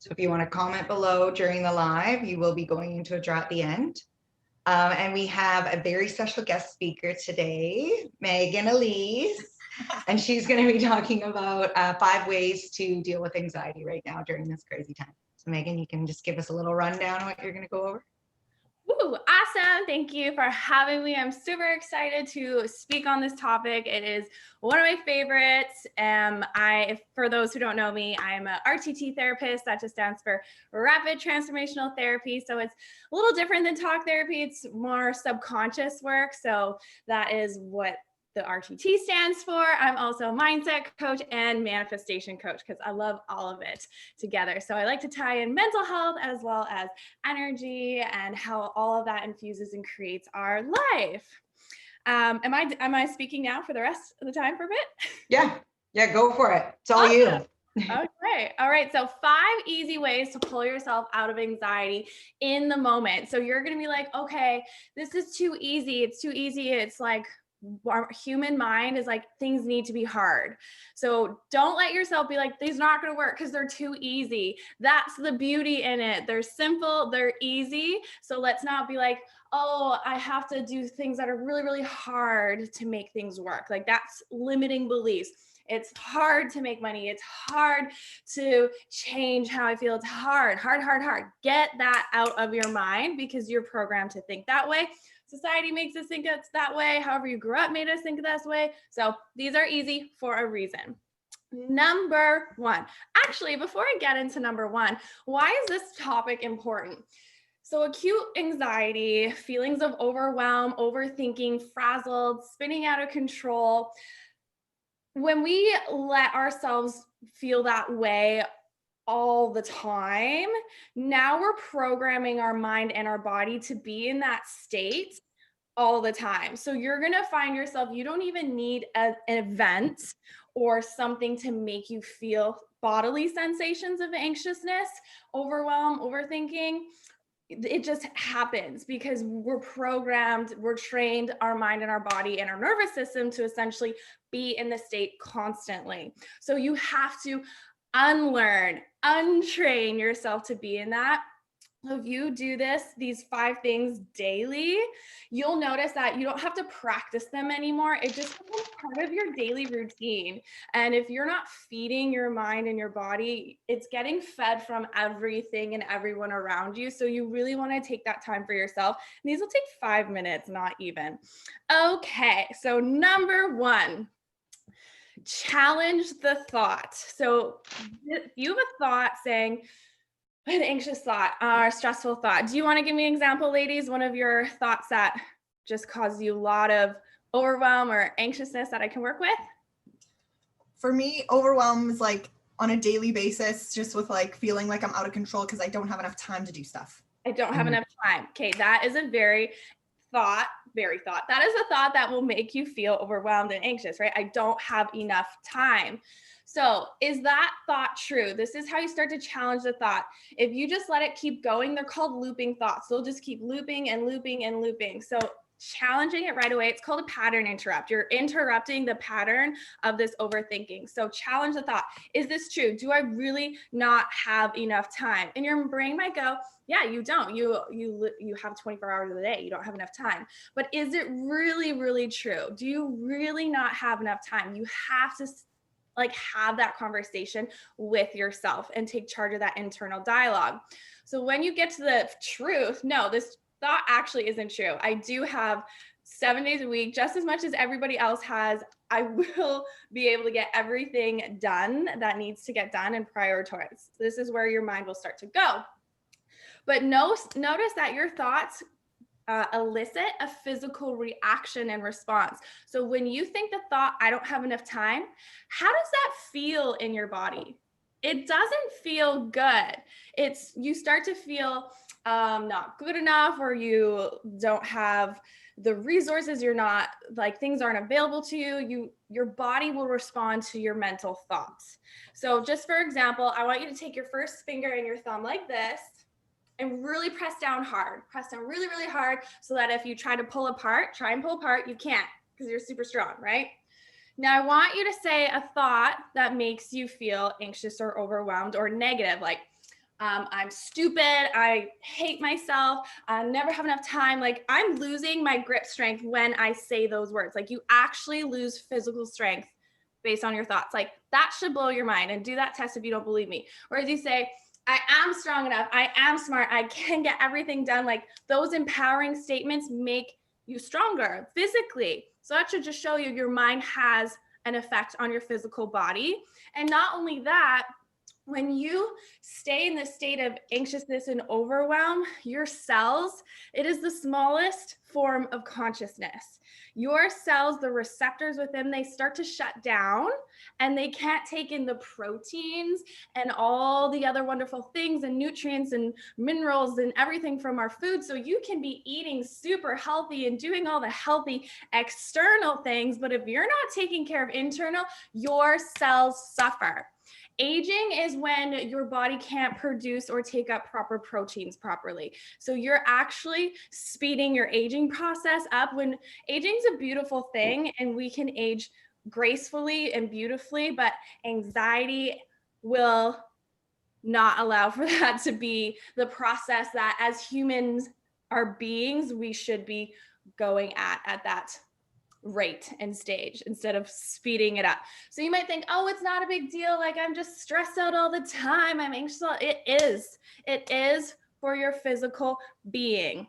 So if you want to comment below during the live, you will be going into a draw at the end. And we have a very special guest speaker today, Meagan Aleece, and she's going to be talking about 5 ways to deal with anxiety right now during this crazy time. So Meagan, you can just give us a little rundown of what you're going to go over. Ooh, awesome. Thank you for having me. I'm super excited to speak on this topic. It is one of my favorites. For those who don't know me, I'm an RTT therapist. That just stands for Rapid Transformational Therapy. So it's a little different than talk therapy. It's more subconscious work. So that is what the RTT stands for. I'm also a mindset coach and manifestation coach because I love all of it together. So I like to tie in mental health as well as energy and how all of that infuses and creates our life. Am I speaking now for the rest of the time for a bit? Yeah, go for it. It's all you. Okay. All right. So 5 easy ways to pull yourself out of anxiety in the moment. So you're going to be like, okay, this is too easy. It's too easy. It's like, our human mind is like, things need to be hard. So don't let yourself be like, these are not going to work because they're too easy. That's the beauty in it. They're simple, they're easy. So let's not be like, oh, I have to do things that are really, really hard to make things work. Like that's limiting beliefs. It's hard to make money. It's hard to change how I feel. It's hard. Get that out of your mind because you're programmed to think that way. Society makes us think it's that way. However you grew up made us think this way. So these are easy for a reason. Number 1. Actually, before I get into number 1, why is this topic important? So acute anxiety, feelings of overwhelm, overthinking, frazzled, spinning out of control. When we let ourselves feel that way all the time, now we're programming our mind and our body to be in that state all the time. So you're going to find yourself, you don't even need an event or something to make you feel bodily sensations of anxiousness, overwhelm, overthinking. It just happens because we're programmed, we're trained, our mind and our body and our nervous system to essentially be in the state constantly. So you have to unlearn, untrain yourself to be in that. So if you do these 5 things daily, you'll notice that you don't have to practice them anymore. It just becomes part of your daily routine. And if you're not feeding your mind and your body, it's getting fed from everything and everyone around you. So you really want to take that time for yourself. And these will take 5 minutes, not even. Okay, so number 1. Challenge the thought. So if you have a thought saying, an anxious thought or a stressful thought, do you want to give me an example, ladies? One of your thoughts that just caused you a lot of overwhelm or anxiousness that I can work with? For me, overwhelm is like on a daily basis, just with like feeling like I'm out of control because I don't have enough time to do stuff. I don't have enough time. Okay, that is a very thought. That is a thought that will make you feel overwhelmed and anxious, right? I don't have enough time. So is that thought true? This is how you start to challenge the thought. If you just let it keep going, they're called looping thoughts. They'll just keep looping and looping and looping. So challenging it right away, it's called a pattern interrupt. You're interrupting the pattern of this overthinking. So challenge the thought. Is this true? Do I really not have enough time? And your brain might go, yeah, you don't. You have 24 hours of the day. You don't have enough time. But is it really, really true? Do you really not have enough time? You have to have that conversation with yourself and take charge of that internal dialogue. So when you get to the truth, no, this thought actually isn't true. I do have 7 days a week, just as much as everybody else has. I will be able to get everything done that needs to get done and prioritize. This is where your mind will start to go. But notice that your thoughts elicit a physical reaction and response. So when you think the thought, I don't have enough time, how does that feel in your body? It doesn't feel good. You start to feel not good enough, or you don't have the resources, you're not things aren't available to you. Your body will respond to your mental thoughts. So just for example, I want you to take your first finger and your thumb like this and really press down hard. Press down really, really hard so that if you try and pull apart, you can't because you're super strong, right? Now I want you to say a thought that makes you feel anxious or overwhelmed or negative, like, I'm stupid, I hate myself, I never have enough time. Like I'm losing my grip strength when I say those words. Like you actually lose physical strength based on your thoughts. Like that should blow your mind, and do that test if you don't believe me. Whereas you say, I am strong enough, I am smart, I can get everything done. Like those empowering statements make you stronger physically. So that should just show you your mind has an effect on your physical body. And not only that, when you stay in this state of anxiousness and overwhelm, your cells, it is the smallest form of consciousness. Your cells, the receptors within, they start to shut down and they can't take in the proteins and all the other wonderful things and nutrients and minerals and everything from our food. So you can be eating super healthy and doing all the healthy external things, but if you're not taking care of internal, your cells suffer. Aging is when your body can't produce or take up proper proteins properly. So you're actually speeding your aging process up. When aging is a beautiful thing and we can age gracefully and beautifully, but anxiety will not allow for that to be the process that as humans are beings, we should be going at that rate and stage instead of speeding it up. So you might think, oh, it's not a big deal. Like I'm just stressed out all the time. I'm anxious. It is for your physical being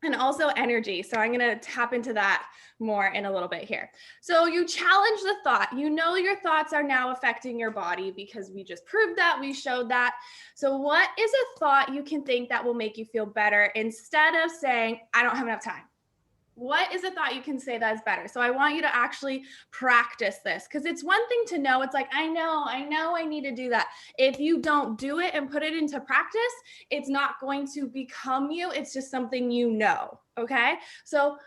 and also energy. So I'm going to tap into that more in a little bit here. So you challenge the thought. You know your thoughts are now affecting your body because we just proved that, we showed that. So what is a thought you can think that will make you feel better instead of saying, I don't have enough time? What is a thought you can say that's better? So I want you to actually practice this, because it's one thing to know. It's like, I know I need to do that. If you don't do it and put it into practice, it's not going to become you. It's just something you know. Okay. So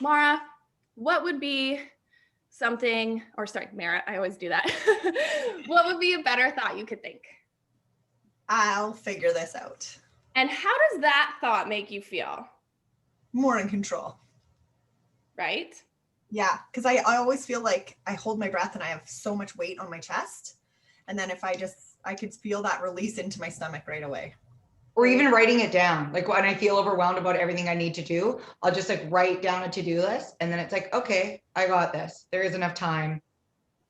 Mara, what would be something, or sorry, Mara, I always do that. What would be a better thought you could think? I'll figure this out. And how does that thought make you feel? More in control. Right? Yeah, because I always feel like I hold my breath and I have so much weight on my chest. And then if I could feel that release into my stomach right away. Or even writing it down. Like when I feel overwhelmed about everything I need to do, I'll just like write down a to-do list. And then it's like, okay, I got this. There is enough time.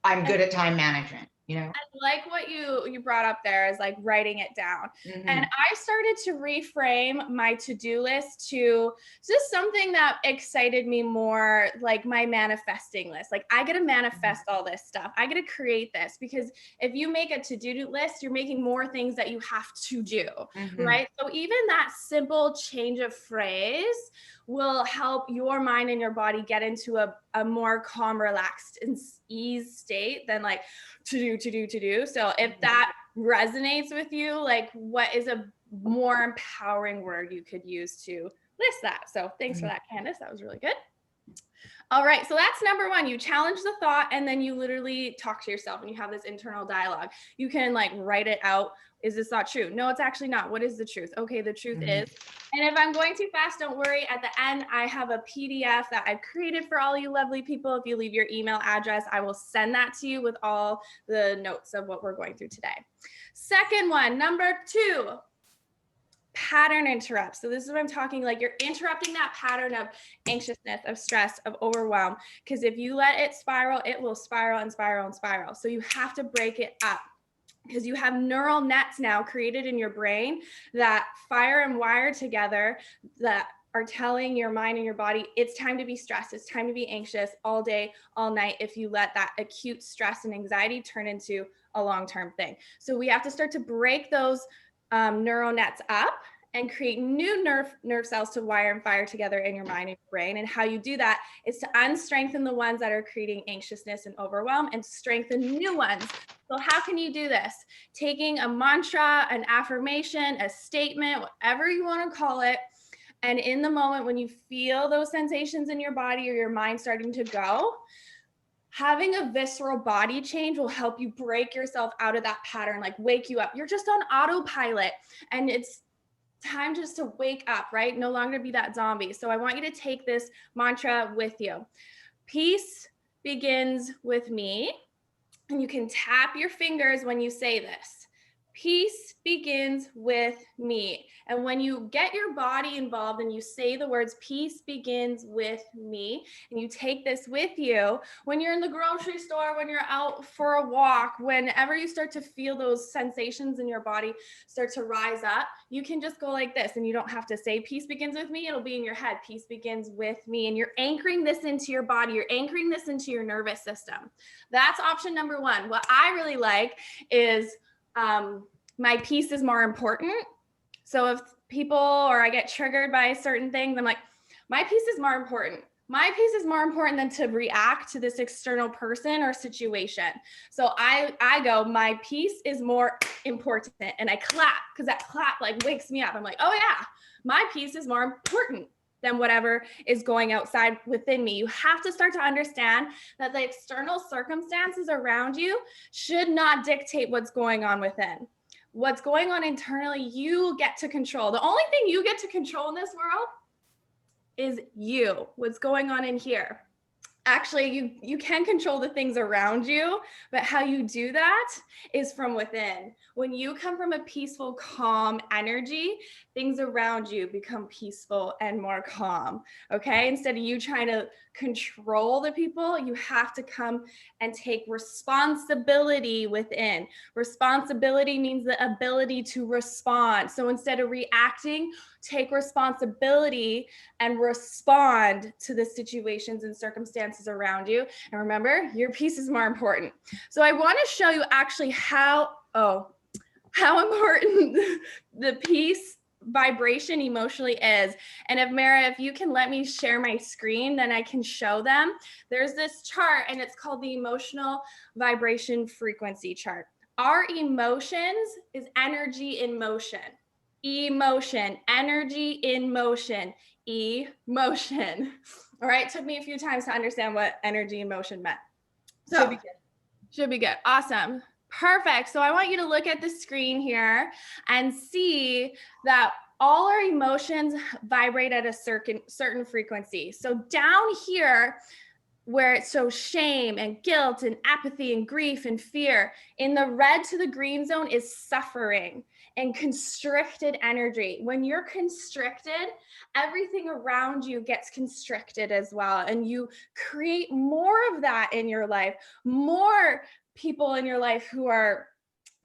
I'm good at time management, you know? I like what you brought up there is like writing it down. Mm-hmm. And I started to reframe my to-do list to just something that excited me more, like my manifesting list. Like I get to manifest all this stuff. I get to create this, because if you make a to-do list, you're making more things that you have to do, right? So even that simple change of phrase will help your mind and your body get into a more calm, relaxed, and ease state than like to do. So if that resonates with you, like what is a more empowering word you could use to list that? So thanks for that, Candace. That was really good. All right, so that's number one. You challenge the thought and then you literally talk to yourself and you have this internal dialogue. You can like write it out. Is this thought true? No, it's actually not. What is the truth? Okay, the truth is. And if I'm going too fast, don't worry. At the end, I have a PDF that I've created for all you lovely people. If you leave your email address, I will send that to you with all the notes of what we're going through today. Second one, number two, pattern interrupts. So this is what I'm talking, like you're interrupting that pattern of anxiousness, of stress, of overwhelm. Because if you let it spiral, it will spiral and spiral and spiral. So you have to break it up, because you have neural nets now created in your brain that fire and wire together that are telling your mind and your body, it's time to be stressed. It's time to be anxious all day, all night. If you let that acute stress and anxiety turn into a long-term thing. So we have to start to break those neural nets up and create new nerve cells to wire and fire together in your mind and your brain. And how you do that is to unstrengthen the ones that are creating anxiousness and overwhelm and strengthen new ones. So how can you do this? Taking a mantra, an affirmation, a statement, whatever you want to call it. And in the moment when you feel those sensations in your body or your mind starting to go, having a visceral body change will help you break yourself out of that pattern, like wake you up. You're just on autopilot and it's time just to wake up, right? No longer be that zombie. So I want you to take this mantra with you. Peace begins with me. And you can tap your fingers when you say this. Peace begins with me. And when you get your body involved and you say the words, peace begins with me, and you take this with you, when you're in the grocery store, when you're out for a walk, whenever you start to feel those sensations in your body start to rise up, you can just go like this, and you don't have to say peace begins with me. It'll be in your head, peace begins with me. And you're anchoring this into your body. You're anchoring this into your nervous system. That's option number one. What I really like is my peace is more important. So if people or I get triggered by certain things, I'm like, my peace is more important. My peace is more important than to react to this external person or situation. So I go, my peace is more important, and I clap, because that clap like wakes me up. I'm like, oh yeah, my peace is more important than whatever is going outside within me. You have to start to understand that the external circumstances around you should not dictate what's going on within. What's going on internally, you get to control. The only thing you get to control in this world is you, what's going on in here. Actually, you can control the things around you, but how you do that is from within. When you come from a peaceful, calm energy, things around you become peaceful and more calm, okay? Instead of you trying to control the people, you have to come and take responsibility within. Responsibility means the ability to respond. So instead of reacting, take responsibility and respond to the situations and circumstances around you. And remember, your peace is more important. So I want to show you actually how important the peace vibration emotionally is. And if Mara, if you can let me share my screen, then I can show them. There's this chart, and it's called the emotional vibration frequency chart. Our emotions is energy in motion. Emotion, energy in motion, emotion. All right, took me a few times to understand what energy in motion meant. So Should be good. Should be good. Awesome. Perfect. So I want you to look at the screen here and see that all our emotions vibrate at a certain frequency. So down here, where it shows shame and guilt and apathy and grief and fear, in the red to the green zone is suffering and constricted energy. When you're constricted, everything around you gets constricted as well. And you create more of that in your life, more people in your life who are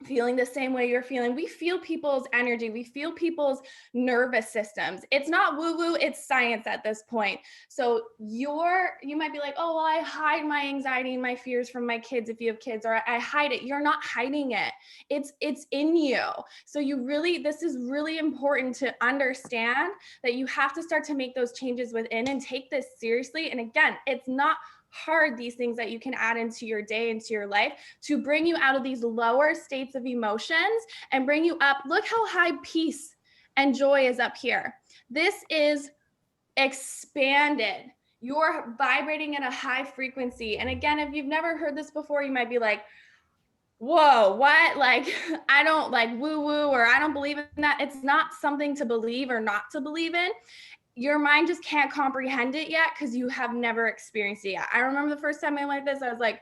feeling the same way you're feeling. We feel people's energy. We feel people's nervous systems. It's not woo-woo, it's science at this point. So you might be like, oh, well, I hide my anxiety and my fears from my kids if you have kids, or I hide it. You're not hiding it. It's in you. So this is really important to understand that you have to start to make those changes within and take this seriously. And again, it's not hard, these things that you can add into your day, into your life, to bring you out of these lower states of emotions and bring you up. Look how high peace and joy is up here. This is expanded. You're vibrating at a high frequency. And again, if you've never heard this before, you might be like, whoa, what? Like, I don't like woo-woo, or I don't believe in that. It's not something to believe or not to believe in. Your mind just can't comprehend it yet because you have never experienced it yet. I remember the first time I went like this, I was like,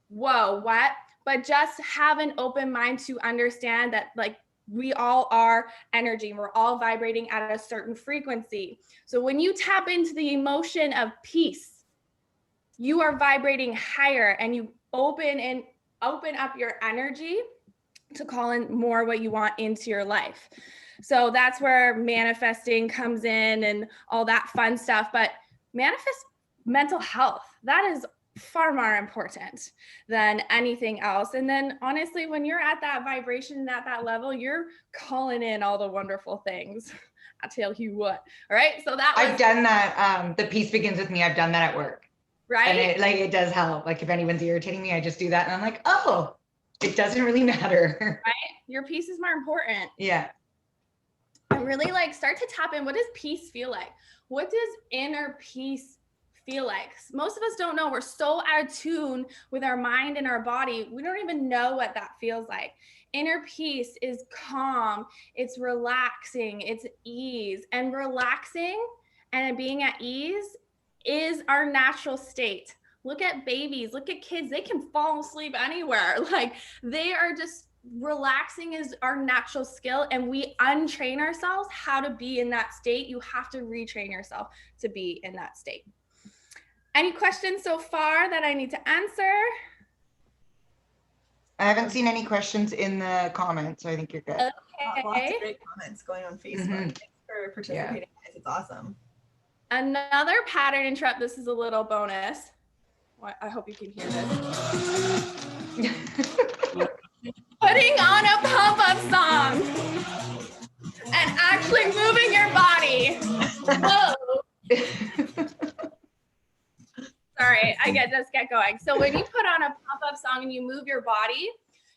whoa, what? But just have an open mind to understand that, like, we all are energy. We're all vibrating at a certain frequency. So when you tap into the emotion of peace, you are vibrating higher, and you open up your energy to call in more what you want into your life. So that's where manifesting comes in and all that fun stuff. But manifest mental health. That is far more important than anything else. And then honestly, when you're at that vibration, at that level, you're calling in all the wonderful things. I tell you what. All right. So I've done that. The peace begins with me. I've done that at work. Right. And it does help. Like if anyone's irritating me, I just do that. And I'm like, oh, it doesn't really matter. Right. Your peace is more important. Yeah. And really start to tap in. What does peace feel like? What does inner peace feel like? Most of us don't know. We're so out of tune with our mind and our body. We don't even know what that feels like. Inner peace is calm. It's relaxing. It's ease. And relaxing and being at ease is our natural state. Look at babies. Look at kids. They can fall asleep anywhere. Like they are just relaxing is our natural skill, and we untrain ourselves how to be in that state. You have to retrain yourself to be in that state. Any questions so far that I need to answer? I haven't seen any questions in the comments, so I think you're good. Lots of great comments going on Facebook. Thanks for participating, guys. It's awesome. Another pattern interrupt. This is a little bonus. I hope you can hear this. Putting on a pump-up song and actually moving your body. Whoa. Sorry, just get going. So when you put on a pump-up song and you move your body,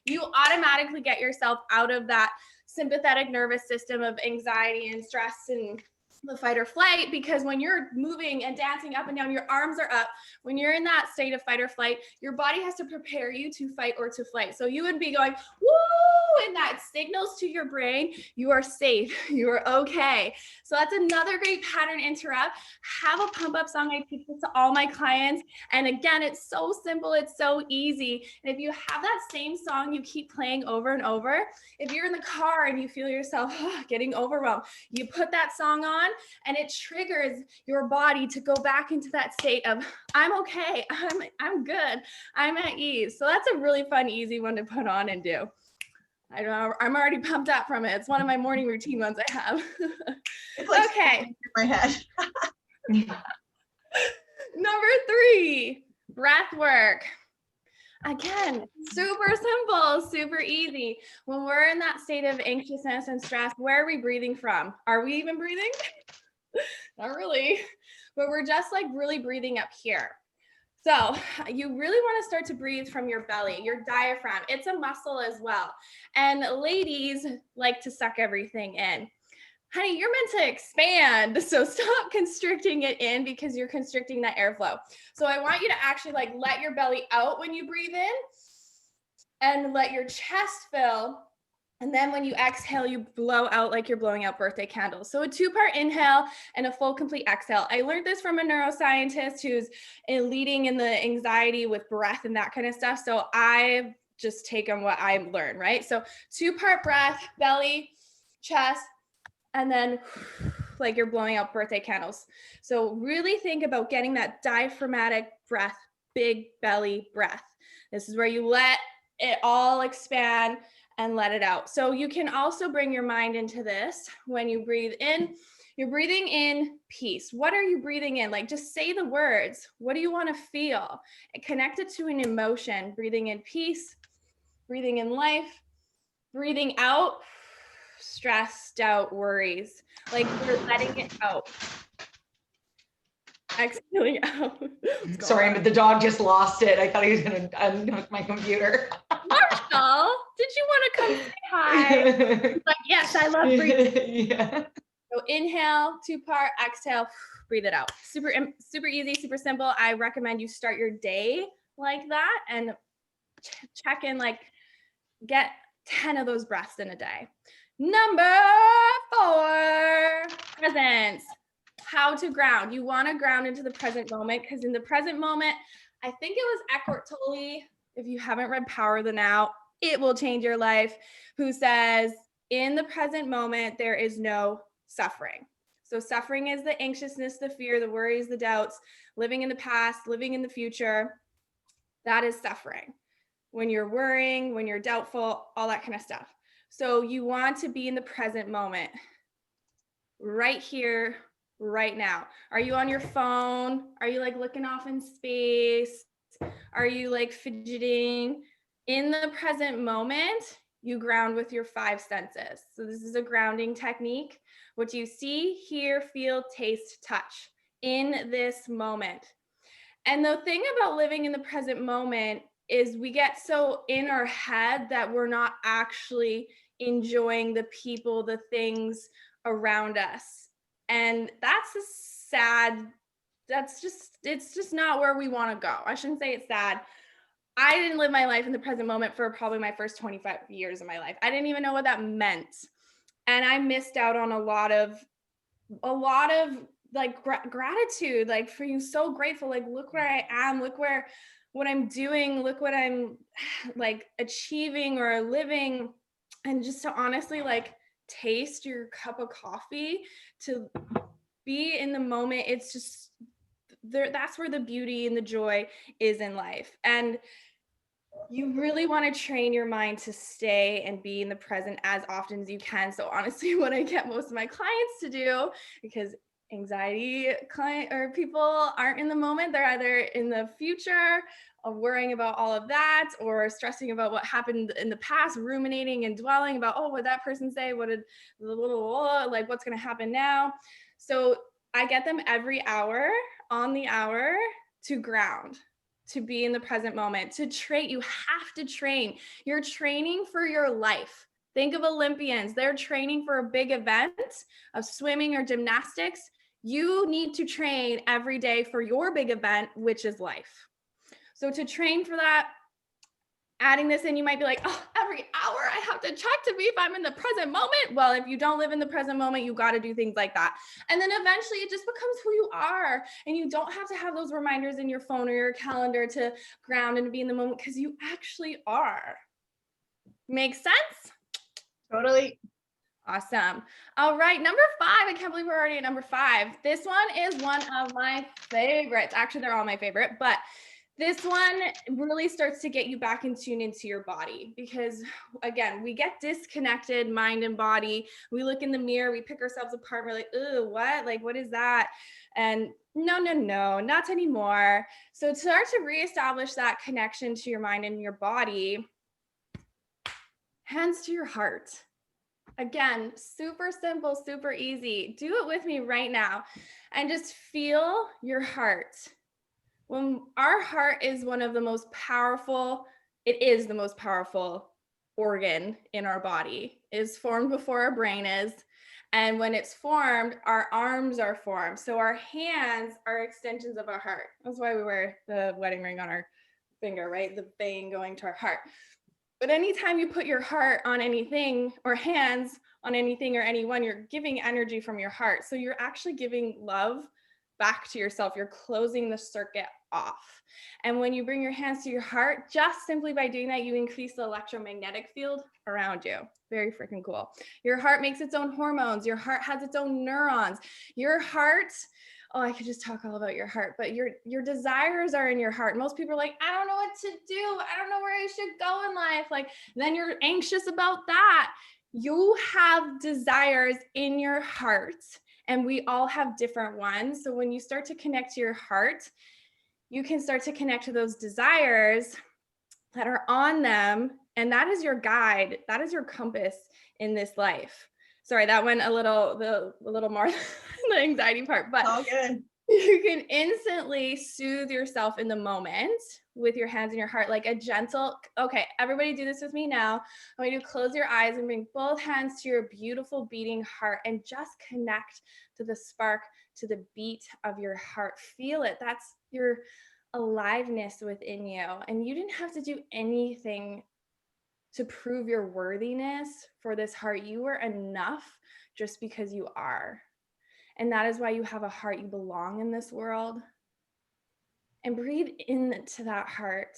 you automatically get yourself out of that sympathetic nervous system of anxiety and stress and the fight or flight, because when you're moving and dancing up and down, your arms are up. When you're in that state of fight or flight, your body has to prepare you to fight or to flight. So you would be going, woo, and that signals to your brain, you are safe, you are okay. So that's another great pattern interrupt. Have a pump up song. I teach this to all my clients. And again, it's so simple, it's so easy. And if you have that same song you keep playing over and over, if you're in the car and you feel yourself getting overwhelmed, you put that song on, and it triggers your body to go back into that state of, I'm okay, I'm good, I'm at ease. So that's a really fun, easy one to put on and do. I don't know, I'm already pumped up from it. It's one of my morning routine ones I have. It's like okay. in my head. Number 3, breath work. Again, super simple, super easy. When we're in that state of anxiousness and stress, where are we breathing from? Are we even breathing? Not really, but we're just like really breathing up here. So you really want to start to breathe from your belly, your diaphragm. It's a muscle as well. And ladies like to suck everything in. Honey, you're meant to expand. So stop constricting it in, because you're constricting that airflow. So I want you to actually like let your belly out when you breathe in and let your chest fill. And then when you exhale, you blow out like you're blowing out birthday candles. So a 2-part inhale and a full complete exhale. I learned this from a neuroscientist who's leading in the anxiety with breath and that kind of stuff. So I've just taken what I learned, right? So 2-part breath, belly, chest, and then like you're blowing out birthday candles. So really think about getting that diaphragmatic breath, big belly breath. This is where you let it all expand and let it out. So you can also bring your mind into this. When you breathe in, you're breathing in peace. What are you breathing in? Like, just say the words. What do you want to feel? And connect it to an emotion. Breathing in peace, breathing in life, breathing out stressed out worries. Like, you're letting it out. Exhaling out. Sorry, but the dog just lost it. I thought he was going to unhook my computer. Marshall, did you want to come say hi? Like, yes, I love breathing. Yeah. So inhale, 2-part, exhale, breathe it out. Super easy, super simple. I recommend you start your day like that and check in, like get 10 of those breaths in a day. Number 4, presence. How to ground. You want to ground into the present moment, because in the present moment, I think it was Eckhart Tolle, if you haven't read Power of the Now, it will change your life, who says, in the present moment, there is no suffering. So suffering is the anxiousness, the fear, the worries, the doubts, living in the past, living in the future. That is suffering. When you're worrying, when you're doubtful, all that kind of stuff. So you want to be in the present moment, right here, right now. Are you on your phone? Are you like looking off in space? Are you like fidgeting? In the present moment, you ground with your 5 senses. So this is a grounding technique. What you see, hear, feel, taste, touch in this moment. And the thing about living in the present moment is we get so in our head that we're not actually enjoying the people, the things around us. And that's a sad, it's just not where we want to go. I shouldn't say it's sad. I didn't live my life in the present moment for probably my first 25 years of my life. I didn't even know what that meant. And I missed out on a lot of like gratitude, like for you, so grateful, like look where I am, look where what I'm doing, look what I'm like achieving or living. And just to honestly like taste your cup of coffee, to be in the moment. It's just there, that's where the beauty and the joy is in life. And you really want to train your mind to stay and be in the present as often as you can. So honestly, what I get most of my clients to do, because anxiety client or people aren't in the moment, they're either in the future of worrying about all of that, or stressing about what happened in the past, ruminating and dwelling about, oh, what did that person say? What did like what's going to happen now? So I get them every hour on the hour to ground, to be in the present moment, to train. You have to train. You're training for your life. Think of Olympians. They're training for a big event of swimming or gymnastics. You need to train every day for your big event, which is life. So to train for that, adding this in, you might be like, oh, every hour I have to check to be if I'm in the present moment. Well, if you don't live in the present moment, you got to do things like that. And then eventually it just becomes who you are. And you don't have to have those reminders in your phone or your calendar to ground and to be in the moment, because you actually are. Makes sense? Totally. Awesome. All right. Number 5. I can't believe we're already at number 5. This one is one of my favorites. Actually, they're all my favorite, but this one really starts to get you back in tune into your body, because again, we get disconnected, mind and body. We look in the mirror, we pick ourselves apart. We're like, oh, what? Like, what is that? And no, not anymore. So to start to reestablish that connection to your mind and your body, hands to your heart. Again, super simple, super easy. Do it with me right now and just feel your heart. When our heart is one of the most powerful, it is the most powerful organ in our body. It is formed before our brain is. And when it's formed, our arms are formed. So our hands are extensions of our heart. That's why we wear the wedding ring on our finger, right? The vein going to our heart. But anytime you put your heart on anything, or hands on anything or anyone, you're giving energy from your heart. So you're actually giving love back to yourself. You're closing the circuit off. And when you bring your hands to your heart, just simply by doing that, you increase the electromagnetic field around you. Very freaking cool. Your heart makes its own hormones. Your heart has its own neurons. Your heart, oh, I could just talk all about your heart, but your desires are in your heart. Most people are like, I don't know what to do. I don't know where I should go in life. Like, then you're anxious about that. You have desires in your heart, and we all have different ones. So when you start to connect to your heart, you can start to connect to those desires that are on them. And that is your guide. That is your compass in this life. Sorry, that went a little more the anxiety part, but All good. you can instantly soothe yourself in the moment with your hands in your heart, like a gentle, okay, everybody do this with me now. I want you to close your eyes and bring both hands to your beautiful beating heart and just connect to the spark, to the beat of your heart. Feel it. That's your aliveness within you. And you didn't have to do anything to prove your worthiness for this heart. You were enough just because you are. And that is why you have a heart. You belong in this world. And breathe into that heart.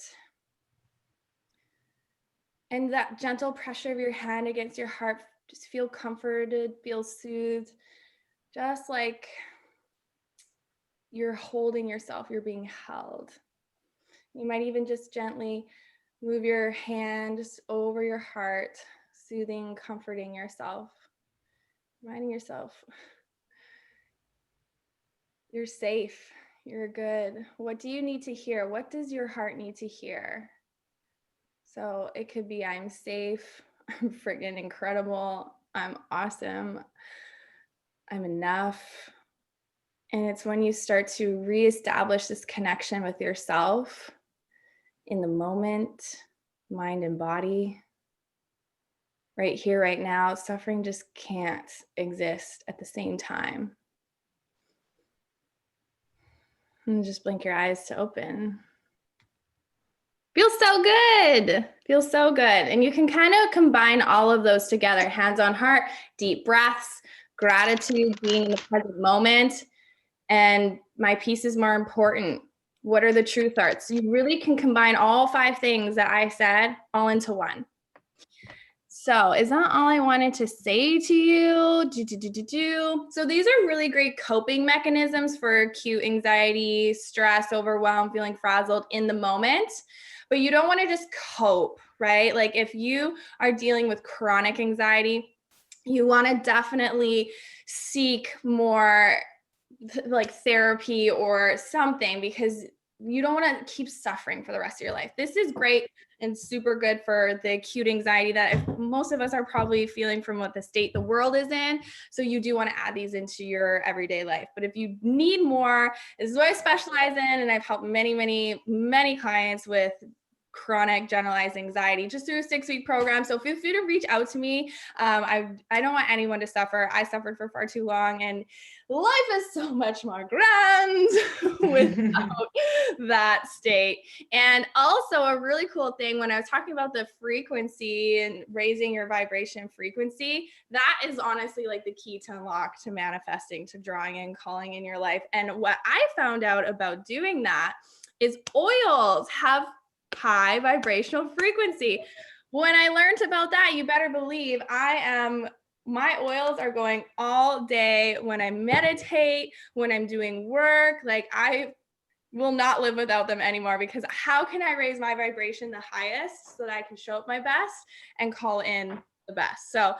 And that gentle pressure of your hand against your heart, just feel comforted, feel soothed. Just like you're holding yourself, you're being held. You might even just gently move your hand just over your heart, soothing, comforting yourself, reminding yourself you're safe, you're good. What do you need to hear? What does your heart need to hear? So it could be, I'm safe, I'm freaking incredible, I'm awesome, I'm enough. And it's when you start to reestablish this connection with yourself in the moment, mind and body, right here, right now. Suffering just can't exist at the same time. And just blink your eyes to open. Feels so good. Feels so good. And you can kind of combine all of those together. Hands on heart, deep breaths, gratitude, being in the present moment. And my piece is more important. What are the true thoughts? You really can combine all 5 things that I said all into one. So is that all I wanted to say to you? So these are really great coping mechanisms for acute anxiety, stress, overwhelm, feeling frazzled in the moment. But you don't want to just cope, right? Like if you are dealing with chronic anxiety, you want to definitely seek more like therapy or something, because you don't want to keep suffering for the rest of your life. This is great and super good for the acute anxiety that most of us are probably feeling from what the state the world is in. So you do want to add these into your everyday life. But if you need more, this is what I specialize in, and I've helped many clients with chronic generalized anxiety just through a 6-week program. So feel free to reach out to me. I don't want anyone to suffer. I suffered for far too long, and life is so much more grand without that state. And also a really cool thing, when I was talking about the frequency and raising your vibration frequency, that is honestly like the key to unlock to manifesting, to drawing in, calling in your life. And what I found out about doing that is oils have high vibrational frequency. When I learned about that, you better believe my oils are going all day when I meditate, when I'm doing work. Like I will not live without them anymore, because how can I raise my vibration the highest so that I can show up my best and call in the best? So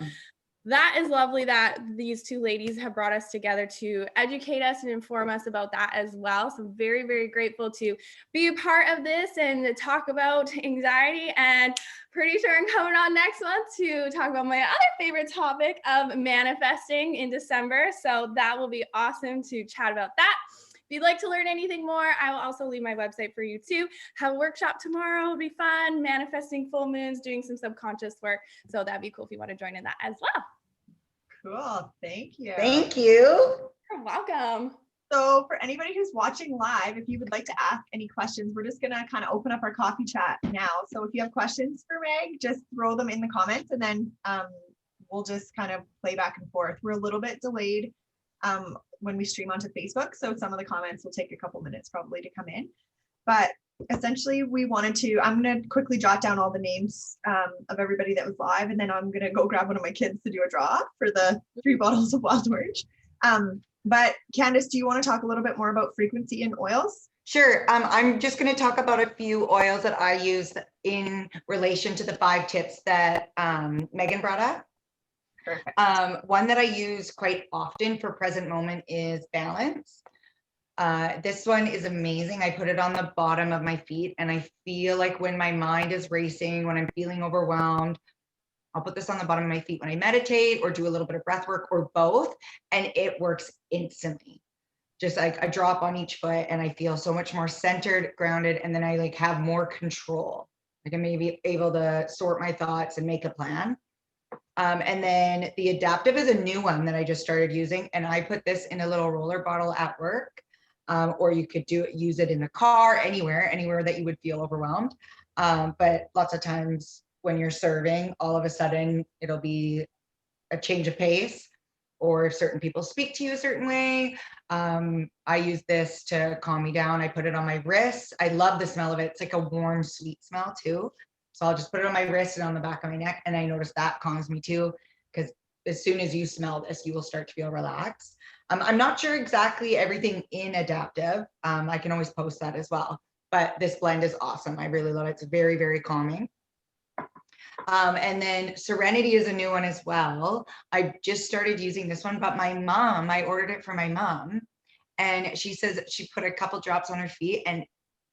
that is lovely that these 2 ladies have brought us together to educate us and inform us about that as well. So very, very grateful to be a part of this and to talk about anxiety. And pretty sure I'm coming on next month to talk about my other favorite topic of manifesting in December. So that will be awesome to chat about that. If you'd like to learn anything more, I will also leave my website for you too. Have a workshop tomorrow. It'll be fun. Manifesting full moons, doing some subconscious work. So that'd be cool if you want to join in that as well. Cool. Thank you. Thank you. You're welcome. So for anybody who's watching live, if you would like to ask any questions, we're just going to kind of open up our coffee chat now. So if you have questions for Meg, just throw them in the comments, and then we'll just kind of play back and forth. We're a little bit delayed when we stream onto Facebook, so some of the comments will take a couple minutes probably to come in. But essentially we wanted to, I'm going to quickly jot down all the names of everybody that was live, and then I'm going to go grab one of my kids to do a draw for the 3 bottles of wild orange. But Candace, do you want to talk a little bit more about frequency and oils? Sure. I'm just going to talk about a few oils that I use in relation to the 5 tips that Meagan brought up. Perfect. One that I use quite often for present moment is balance. This one is amazing. I put it on the bottom of my feet, and I feel like when my mind is racing, when I'm feeling overwhelmed, I'll put this on the bottom of my feet when I meditate or do a little bit of breath work or both, and it works instantly. Just like a drop on each foot, and I feel so much more centered, grounded, and then I like have more control. Like I'm maybe able to sort my thoughts and make a plan. And then the adaptive is a new one that I just started using, and I put this in a little roller bottle at work, or you could use it in a car, anywhere that you would feel overwhelmed. But lots of times when you're serving, all of a sudden it'll be a change of pace, or if certain people speak to you a certain way. I use this to calm me down. I put it on my wrist. I love the smell of it. It's like a warm, sweet smell too. So I'll just put it on my wrist and on the back of my neck, and I notice that calms me too, because as soon as you smell this, you will start to feel relaxed. I'm not sure exactly everything in adaptive. I can always post that as well, but this blend is awesome. I really love it. It's very, very calming. And then Serenity is a new one as well. I just started using this one, but my mom, I ordered it for my mom, and she says she put a couple drops on her feet and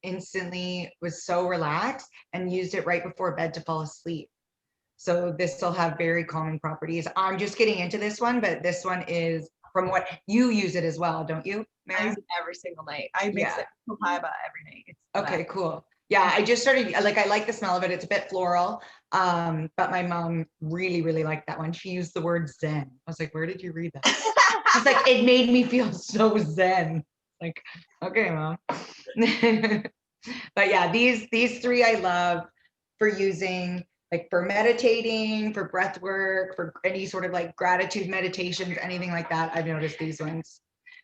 instantly was so relaxed, and used it right before bed to fall asleep. So this will have very calming properties. I'm just getting into this one, but this one is from what you use it as well, don't you, Mary? I use it every single night. I mix it with papaya every night. It's okay, cool. Yeah, I just started, like, I like the smell of it. It's a bit floral, but my mom really, really liked that one. She used the word zen. I was like, where did you read that? She's like, it made me feel so zen. Like, okay, Mom. But yeah, these 3 I love for using, like for meditating, for breath work, for any sort of like gratitude meditations, anything like that. I've noticed these ones.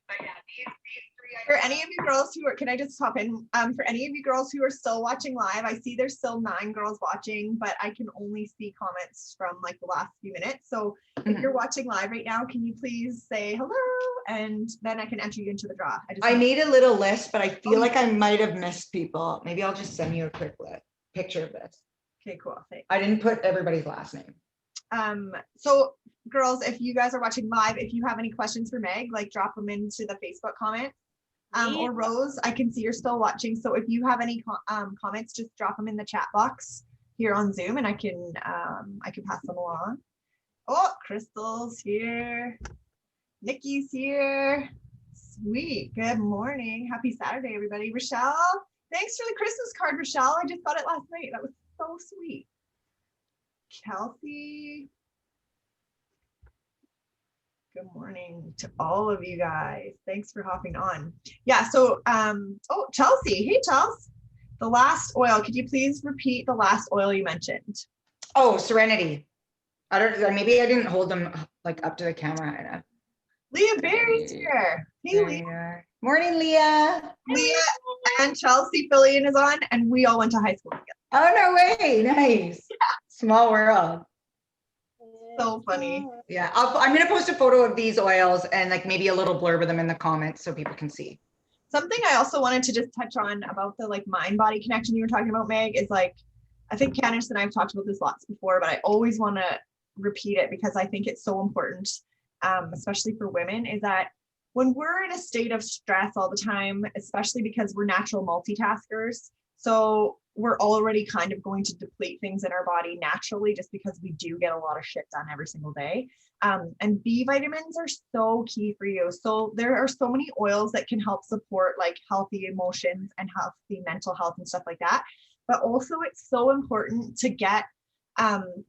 But yeah, these 3 For any of you girls who are, can I just hop in? For any of you girls who are still watching live, I see there's still 9 girls watching, but I can only see comments from like the last few minutes. So if you're watching live right now, can you please say hello? And then I can enter you into the draw. I made a little list, but I feel like I might have missed people. Maybe I'll just send you a quick picture of this. Okay, cool. Thanks. I didn't put everybody's last name. So girls, if you guys are watching live, if you have any questions for Meg, like drop them into the Facebook comments. Or Rose, I can see you're still watching. So if you have any comments, just drop them in the chat box here on Zoom, and I can pass them along. Oh, Crystal's here. Nikki's here. Sweet. Good morning. Happy Saturday, everybody. Rochelle, thanks for the Christmas card, Rochelle. I just got it last night. That was so sweet. Kelsey. Good morning to all of you guys. Thanks for hopping on. Yeah, so oh, Chelsea. Hey, Chelsea. The last oil, could you please repeat the last oil you mentioned? Oh, Serenity. I don't, maybe I didn't hold them like up to the camera enough. Leah Berry's here. Hey, Leah. Morning, Leah. Leah and Chelsea Fillion is on, and we all went to high school together. Oh, no way. Nice. Yeah. Small world. So funny. Yeah, I'm gonna post a photo of these oils and like maybe a little blurb of them in the comments so people can see. Something I also wanted to just touch on about the like mind-body connection you were talking about, Meg, is like, I think Candice and I have talked about this lots before, but I always want to repeat it because I think it's so important, especially for women, is that when we're in a state of stress all the time, especially because we're natural multitaskers, so we're already kind of going to deplete things in our body naturally just because we do get a lot of shit done every single day. And B vitamins are so key for you. So there are so many oils that can help support like healthy emotions and healthy mental health and stuff like that. But also it's so important to get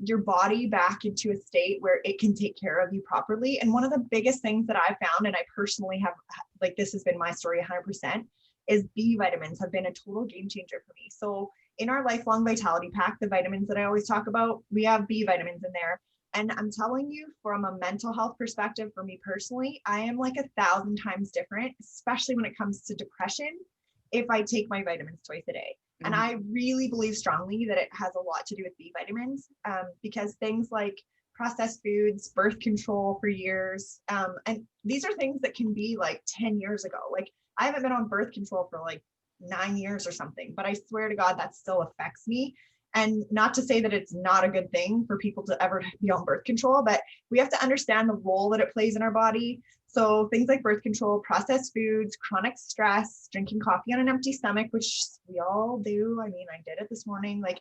your body back into a state where it can take care of you properly. And one of the biggest things that I found, and I personally have, like, this has been my story 100%, is B vitamins have been a total game changer for me. So in our lifelong vitality pack, the vitamins that I always talk about, we have B vitamins in there. And I'm telling you, from a mental health perspective, for me personally, I am like 1,000 times different, especially when it comes to depression, if I take my vitamins twice a day. Mm-hmm. And I really believe strongly that it has a lot to do with B vitamins, because things like processed foods, birth control for years, and these are things that can be like 10 years ago. Like, I haven't been on birth control for like 9 years or something, but I swear to God, that still affects me. And not to say that it's not a good thing for people to ever be on birth control, but we have to understand the role that it plays in our body. So things like birth control, processed foods, chronic stress, drinking coffee on an empty stomach, which we all do. I mean, I did it this morning. Like,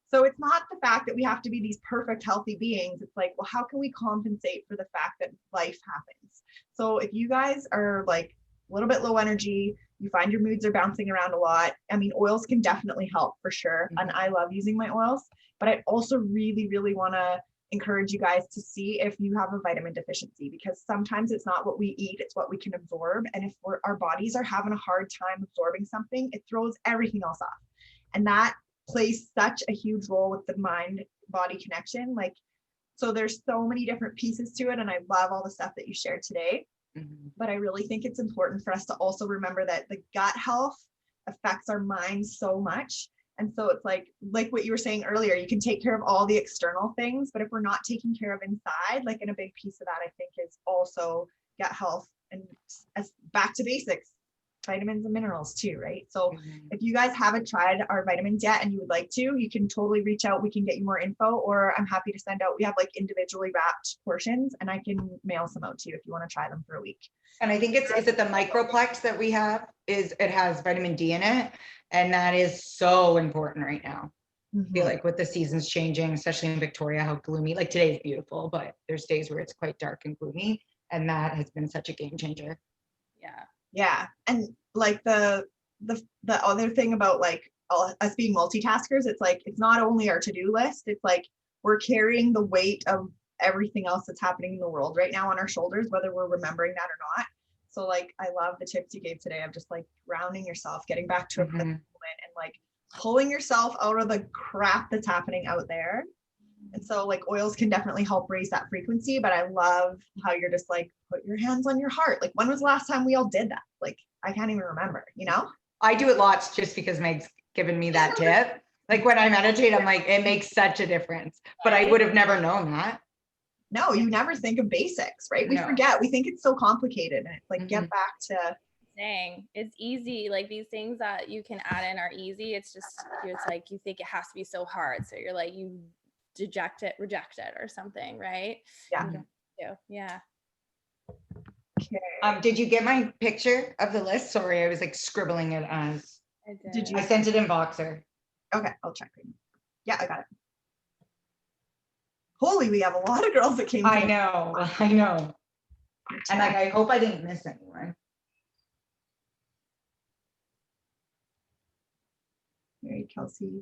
so it's not the fact that we have to be these perfect, healthy beings. It's like, well, how can we compensate for the fact that life happens? So if you guys are like a little bit low energy, you find your moods are bouncing around a lot, I mean, oils can definitely help for sure. Mm-hmm. And I love using my oils, but I also really, really want to encourage you guys to see if you have a vitamin deficiency, because sometimes it's not what we eat, it's what we can absorb. And if our bodies are having a hard time absorbing something, it throws everything else off. And that plays such a huge role with the mind body connection. Like, so there's so many different pieces to it. And I love all the stuff that you shared today. Mm-hmm. But I really think it's important for us to also remember that the gut health affects our mind so much. And so it's like what you were saying earlier, you can take care of all the external things, but if we're not taking care of inside, like, in a big piece of that, I think, is also gut health and as back to basics, vitamins and minerals too, right? So if you guys haven't tried our vitamins yet and you would like to, you can totally reach out. We can get you more info, or I'm happy to send out, we have like individually wrapped portions, and I can mail some out to you if you want to try them for a week. And I think is it the microplex that we have, it has vitamin D in it. And that is so important right now. Mm-hmm. I feel like with the seasons changing, especially in Victoria, how gloomy, like today is beautiful, but there's days where it's quite dark and gloomy. And that has been such a game changer. Yeah. Yeah. And like the other thing about like us being multitaskers, it's like, it's not only our to-do list, it's like we're carrying the weight of everything else that's happening in the world right now on our shoulders, whether we're remembering that or not. So like, I love the tips you gave today of just like grounding yourself, getting back to a present moment, and like pulling yourself out of the crap that's happening out there. And so like oils can definitely help raise that frequency, but I love how you're just like, put your hands on your heart. Like, when was the last time we all did that? Like, I can't even remember, you know? I do it lots just because Meg's given me that tip. Like when I meditate, I'm like, it makes such a difference, but I would have never known that. No, you never think of basics, right? We No. forget. We think it's so complicated, and it's like, get back to. Dang, it's easy. Like these things that you can add in are easy. It's just, it's like you think it has to be so hard. So you're like, you reject it or something, right? Yeah. Yeah. Okay. Did you get my picture of the list? Sorry, I was like scribbling it as. I did. Did you? I sent it in Voxer. Okay, I'll check. Yeah, I got it. Holy, we have a lot of girls that came. I know. And like, I hope I didn't miss anyone. Mary Kelsey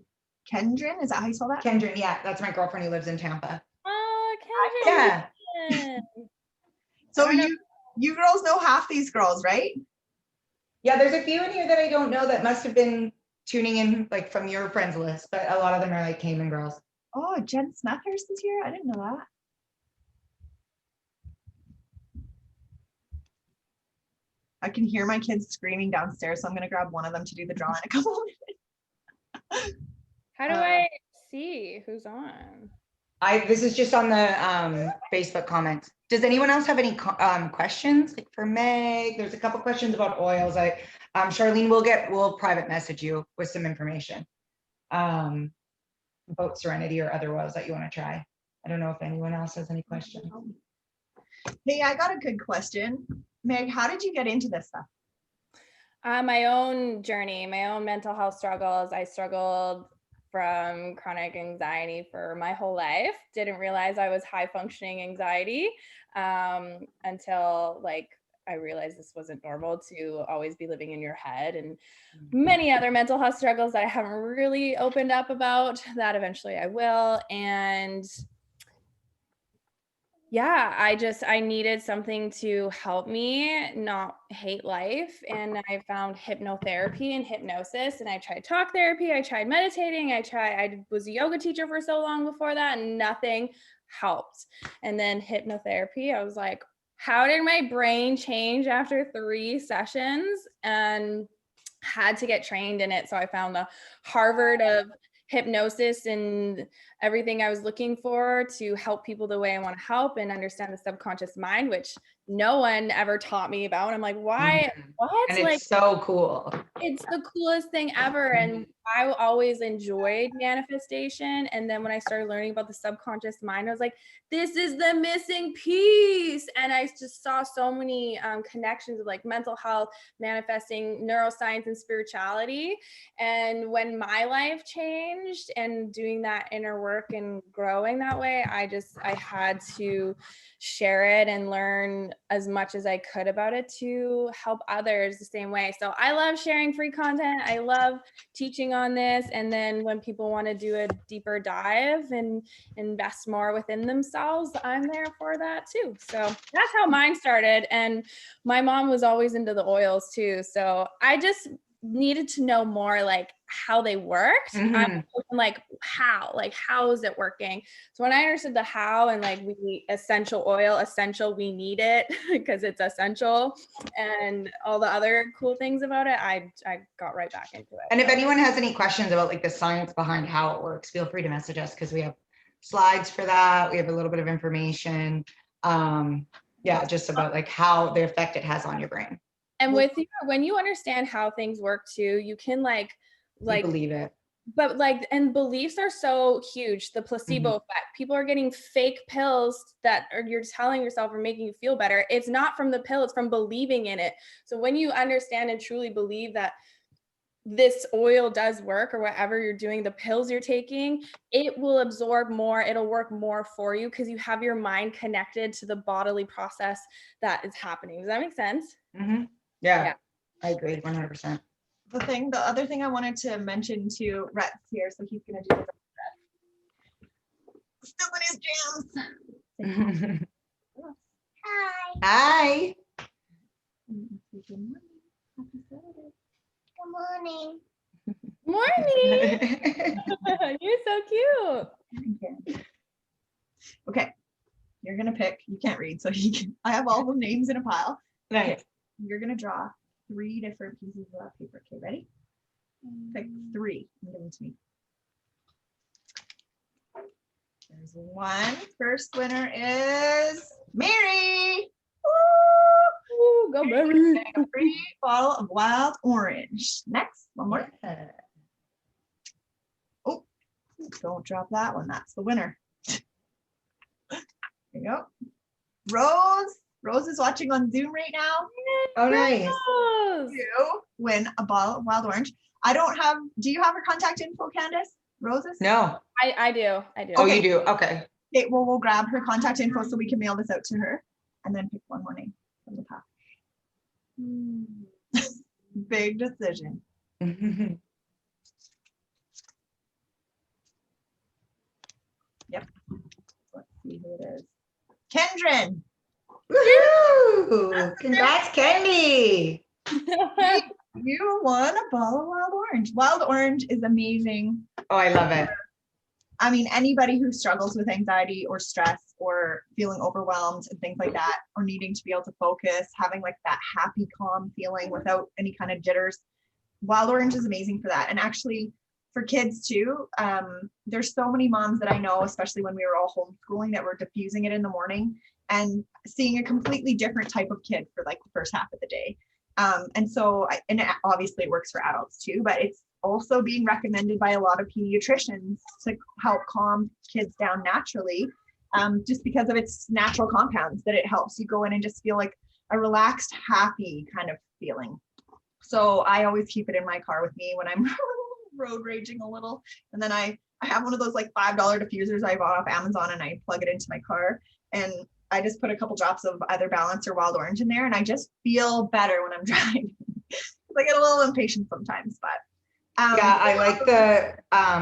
Kendrin, is that how you spell that? Kendrin, yeah, that's my girlfriend who lives in Tampa. Oh, Kendrin. Yeah. So you girls know half these girls, right? Yeah, there's a few in here that I don't know that must have been tuning in like from your friends list, but a lot of them are like Cayman girls. Oh, Jen Smethurst is here. I didn't know that. I can hear my kids screaming downstairs, so I'm gonna grab one of them to do the draw in a couple of minutes. How do I see who's on? This is just on the Facebook comments. Does anyone else have any questions like for Meg? There's a couple questions about oils. Charlene, we'll private message you with some information about Serenity or other oils that you want to try. I don't know if anyone else has any questions. Hey, I got a good question. Meg, how did you get into this stuff? My own journey, my own mental health struggles. I struggled from chronic anxiety for my whole life. Didn't realize I was high functioning anxiety until like I realized this wasn't normal to always be living in your head, and many other mental health struggles that I haven't really opened up about that eventually I will. And yeah, I needed something to help me not hate life. And I found hypnotherapy and hypnosis, and I tried talk therapy. I tried meditating. I was a yoga teacher for so long before that, and nothing helped. And then hypnotherapy, I was like, how did my brain change after 3 sessions? And had to get trained in it. So I found the Harvard of hypnosis and everything I was looking for to help people the way I want to help and understand the subconscious mind, which no one ever taught me about. I'm like, why? What? And it's like, so cool. It's the coolest thing ever. And I always enjoyed manifestation. And then when I started learning about the subconscious mind, I was like, this is the missing piece. And I just saw so many connections of like mental health, manifesting, neuroscience, and spirituality. And when my life changed and doing that inner work and growing that way, I had to share it and learn as much as I could about it to help others the same way. So I love sharing free content. I love teaching on this. And then when people want to do a deeper dive and invest more within themselves, I'm there for that too. So that's how mine started. And my mom was always into the oils too. So I just needed to know more like how they worked. I'm like, how is it working? So when I understood the how and like we essential oil, we need it because it's essential, and all the other cool things about it, I got right back into it. And if anyone has any questions about like the science behind how it works, feel free to message us because we have slides for that. We have a little bit of information. Just about like how the effect it has on your brain. And when you understand how things work too, you can like believe it. But like, and beliefs are so huge. The placebo effect. People are getting fake pills that you're telling yourself are making you feel better. It's not from the pill, it's from believing in it. So when you understand and truly believe that this oil does work, or whatever you're doing, the pills you're taking, it will absorb more, it'll work more for you because you have your mind connected to the bodily process that is happening. Does that make sense? Yeah, I agree 100%. The other thing I wanted to mention to Rhett's here, so he's gonna do the still in his jams. Hi. Good morning. Morning. You're so cute. Okay, you're gonna pick. You can't read, so I have all the names in a pile. Nice. You're gonna draw 3 different pieces of that paper. Okay, ready? Pick 3 and give them to me. There's one. First winner is Mary. Ooh, go Mary. A free bottle of wild orange. Next, one more. Yeah. Oh, don't drop that one. That's the winner. There you go. Rose is watching on Zoom right now. Oh, nice. Rose. You win a bottle of wild orange. Do you have her contact info, Candace? Rose's? No. I do. Oh, Okay. you do? Okay. Okay, well, we'll grab her contact info so we can mail this out to her and then pick one more name from the pack. Big decision. Yep. Let's see who it is. Kendrin. Woohoo! Congrats, Candy. You won a bottle of wild orange. Wild orange is amazing. Oh, I love it. I mean, anybody who struggles with anxiety or stress or feeling overwhelmed and things like that, or needing to be able to focus, having like that happy, calm feeling without any kind of jitters. Wild orange is amazing for that. And actually for kids too, there's so many moms that I know, especially when we were all homeschooling, that were diffusing it in the morning and seeing a completely different type of kid for like the first half of the day. And obviously it works for adults too, but it's also being recommended by a lot of pediatricians to help calm kids down naturally, just because of its natural compounds, that it helps you go in and just feel like a relaxed, happy kind of feeling. So I always keep it in my car with me when I'm road raging a little. And then I have one of those like $5 diffusers I bought off Amazon, and I plug it into my car, and I just put a couple drops of either Balance or Wild Orange in there, and I just feel better when I'm driving. I get a little impatient sometimes, but yeah, I like the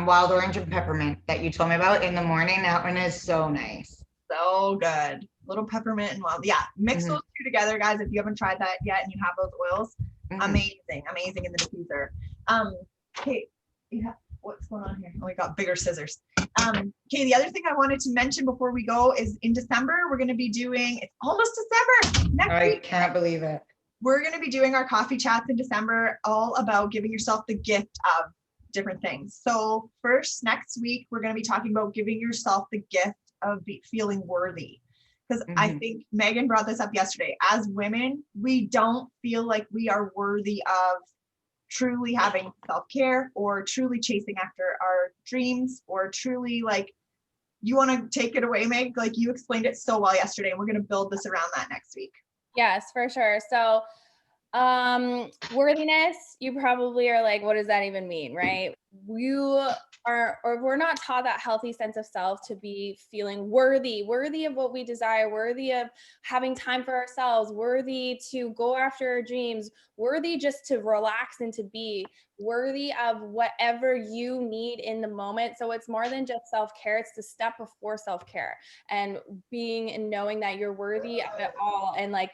wild orange and peppermint that you told me about in the morning. That one is so nice. So good. Little peppermint and wild. Yeah, mix those two together, guys. If you haven't tried that yet and you have those oils, amazing in the diffuser. Okay, yeah, what's going on here? Oh, we got bigger scissors. Okay, the other thing I wanted to mention before we go is in December, we're going to be doing, it's almost December. Next week. I can't believe it. We're going to be doing our coffee chats in December, all about giving yourself the gift of different things. So first, next week, we're going to be talking about giving yourself the gift of feeling worthy. Because I think Megan brought this up yesterday. As women, we don't feel like we are worthy of truly having self-care or truly chasing after our dreams, or truly like, you want to take it away, Meg? Like you explained it so well yesterday, and we're going to build this around that next week. Yes, for sure. So worthiness, you probably are like, what does that even mean, right? We're not taught that healthy sense of self to be feeling worthy of what we desire, worthy of having time for ourselves, worthy to go after our dreams, worthy just to relax and to be worthy of whatever you need in the moment. So it's more than just self-care, it's the step before self-care, and being and knowing that you're worthy of it all. And like,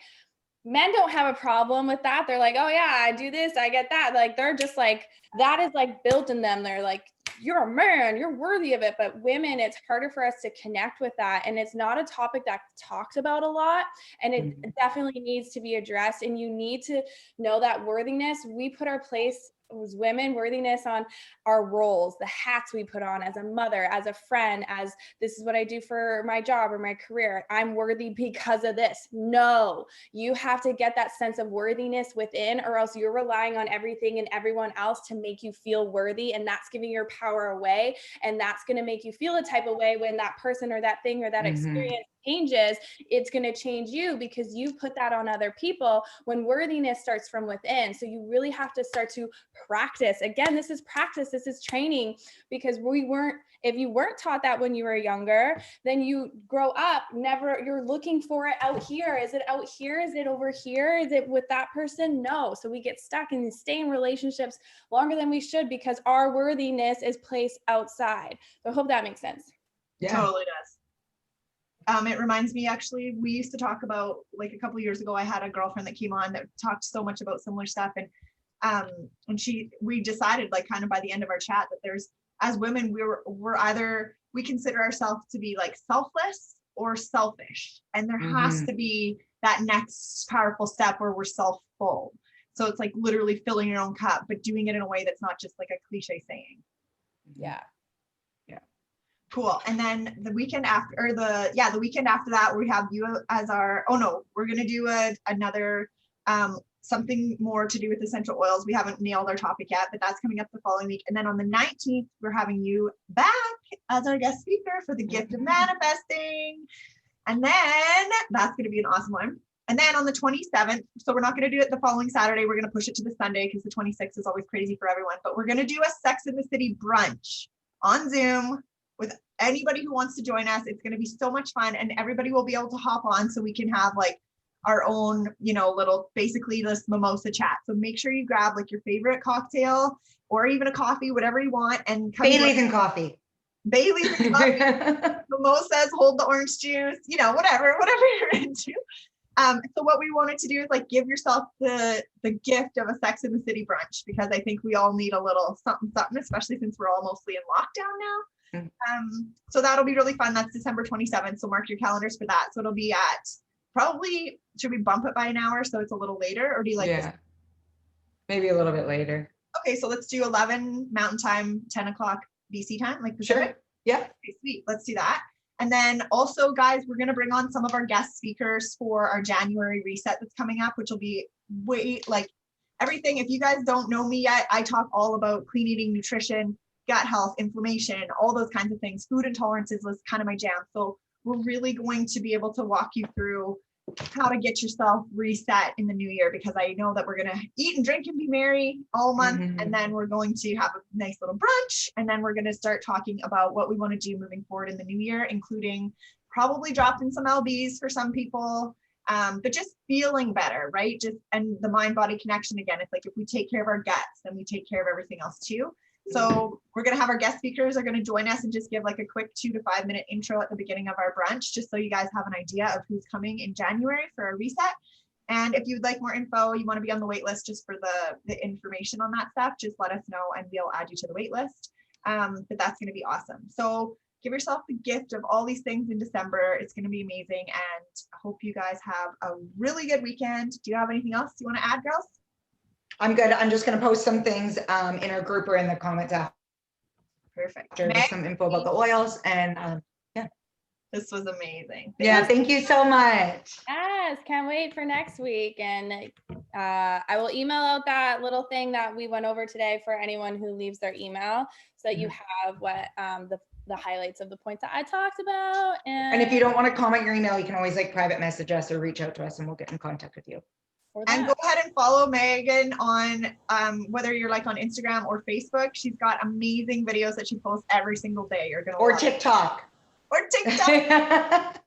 men don't have a problem with that. They're like, oh yeah, I do this, I get that. Like, they're just like, that is like built in them. They're like, you're a man, you're worthy of it. But women, it's harder for us to connect with that. And it's not a topic that's talked about a lot. And it definitely needs to be addressed. And you need to know that worthiness, we put our place as women, worthiness on our roles, the hats we put on as a mother, as a friend, as this is what I do for my job or my career. I'm worthy because of this. No, you have to get that sense of worthiness within, or else you're relying on everything and everyone else to make you feel worthy. And that's giving your power away. And that's going to make you feel a type of way when that person or that thing or that experience changes. It's going to change you because you put that on other people, when worthiness starts from within. So you really have to start to practice. Again, this is practice, this is training, because if you weren't taught that when you were younger, then you grow up, you're looking for it out here. Is it out here? Is it over here? Is it with that person? No. So we get stuck and stay in relationships longer than we should because our worthiness is placed outside. So I hope that makes sense. Yeah. Totally does. It reminds me, actually, we used to talk about, like a couple of years ago, I had a girlfriend that came on that talked so much about similar stuff. And we decided, like, kind of by the end of our chat, that as women, we're either, we consider ourselves to be like selfless or selfish. And there has to be that next powerful step where we're self-full. So it's like literally filling your own cup, but doing it in a way that's not just like a cliche saying. Yeah. Cool. And then the weekend after, or the weekend after that, we have you as our, we're going to do another, something more to do with essential oils. We haven't nailed our topic yet, but that's coming up the following week. And then on the 19th, we're having you back as our guest speaker for the gift of manifesting. And then that's going to be an awesome one. And then on the 27th, so we're not going to do it the following Saturday. We're going to push it to the Sunday because the 26th is always crazy for everyone. But we're going to do a Sex in the City brunch on Zoom with anybody who wants to join us. It's going to be so much fun, and everybody will be able to hop on so we can have like our own, little, basically this mimosa chat. So make sure you grab like your favorite cocktail or even a coffee, whatever you want, and come Baileys and coffee. Baileys and coffee, mimosas, hold the orange juice, whatever you're into. So what we wanted to do is like give yourself the gift of a Sex in the City brunch, because I think we all need a little something, especially since we're all mostly in lockdown now. So that'll be really fun. That's December 27th. So mark your calendars for that. So it'll be at probably, should we bump it by an hour so it's a little later, or do you like this? Maybe a little bit later. Okay, so let's do 11 Mountain Time, 10 o'clock BC time, like Pacific. Sure. Yeah. Okay, sweet. Let's do that. And then also, guys, we're going to bring on some of our guest speakers for our January reset that's coming up, which will be like everything. If you guys don't know me yet, I talk all about clean eating, nutrition, gut health, inflammation, all those kinds of things. Food intolerances was kind of my jam. So we're really going to be able to walk you through how to get yourself reset in the new year, because I know that we're going to eat and drink and be merry all month. And then we're going to have a nice little brunch. And then we're going to start talking about what we want to do moving forward in the new year, including probably dropping some LBs for some people, but just feeling better, right? And the mind body connection again. It's like if we take care of our guts, then we take care of everything else too. So we're going to have our guest speakers are going to join us and just give like a quick 2 to 5 minute intro at the beginning of our brunch, just so you guys have an idea of who's coming in January for our reset. And if you'd like more info, you want to be on the wait list just for the information on that stuff, just let us know and we'll add you to the wait list. But that's going to be awesome. So give yourself the gift of all these things in December. It's going to be amazing. And I hope you guys have a really good weekend. Do you have anything else you want to add, girls? I'm good. I'm just going to post some things in our group or in the comments after. Perfect. Just some info about the oils, and this was amazing. Thank you so much. Yes, can't wait for next week. And I will email out that little thing that we went over today for anyone who leaves their email, so that you have what the highlights of the points that I talked about. And if you don't want to comment your email, you can always like private message us or reach out to us and we'll get in contact with you. And go ahead and follow Meagan on whether you're like on Instagram or Facebook. She's got amazing videos that she posts every single day. You're gonna or TikTok. Or TikTok.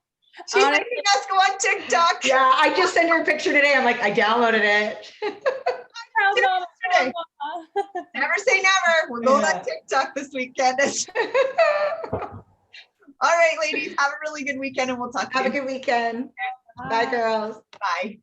She's making us go on TikTok. Yeah, I just sent her a picture today. I'm like, I downloaded it. Never say never. We're going on TikTok this weekend. All right, ladies, have a really good weekend, and we'll talk. Have a good weekend. Bye, girls. Bye.